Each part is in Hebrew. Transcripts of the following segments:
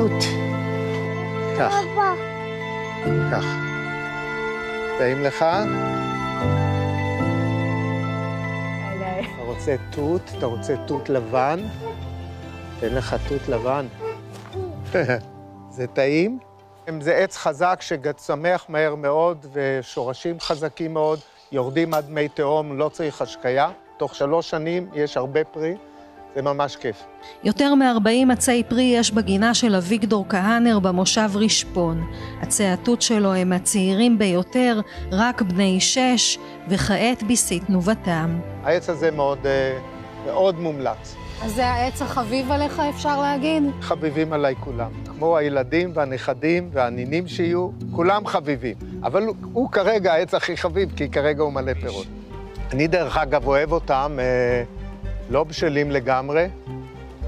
תות. כך. כך. טעים לך? אתה רוצה תות? אתה רוצה תות לבן? תן לך תות לבן. זה טעים? זה עץ חזק שצמח מהר מאוד ושורשים חזקים מאוד, יורדים עד מי תהום, לא צריך השקיה. תוך 3 שנים יש הרבה פרי, זה ממש כיף. יותר מ-40 עצי פרי יש בגינה של אביגדור כהנר במושב רשפון. עצי התות שלו הם הצעירים ביותר, רק בני 6, וכעת בשיא תנובתם. העץ הזה מאוד מומלץ. אז זה העץ החביב עליך, אפשר להגיד? חביבים עליי כולם. כמו הילדים והנכדים והנינים שיהיו, כולם חביבים. אבל הוא כרגע העץ הכי חביב, כי כרגע הוא מלא פירות. אני דרך אגב אוהב אותם, לא בשלים לגמרי,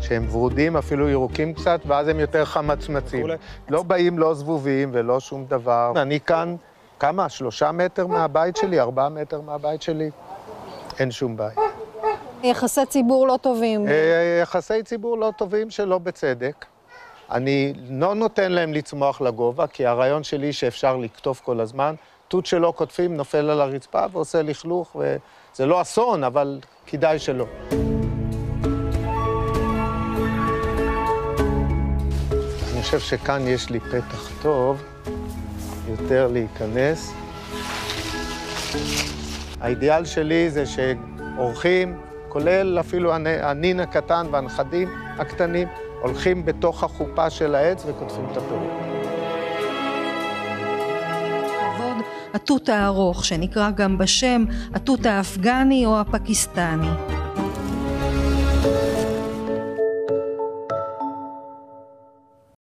שהם ורודים, אפילו ירוקים קצת, ואז הם יותר חמצמצים. לא באים, לא זבובים ולא שום דבר. אני כאן, 3 מטר מהבית שלי, 4 מטר מהבית שלי, אין שום בעיה. יחסי ציבור לא טובים. יחסי ציבור לא טובים שלא בצדק. אני לא נותן להם לצמוח לגובה, כי הרעיון שלי שאפשר לקטוף כל הזמן. תות שלא קוטפים נופל על הרצפה ועושה לכלוך, וזה לא אסון, אבל כדאי שלא. אני חושב שכאן יש לי פתח טוב, יותר להיכנס. האידיאל שלי זה שאורחים, כולל אפילו הנין הקטן והנכדים הקטנים, הולכים בתוך החופה של העץ וכותפים את הפירות. התות הארוך, שנקרא גם בשם התות האפגני או הפקיסטני.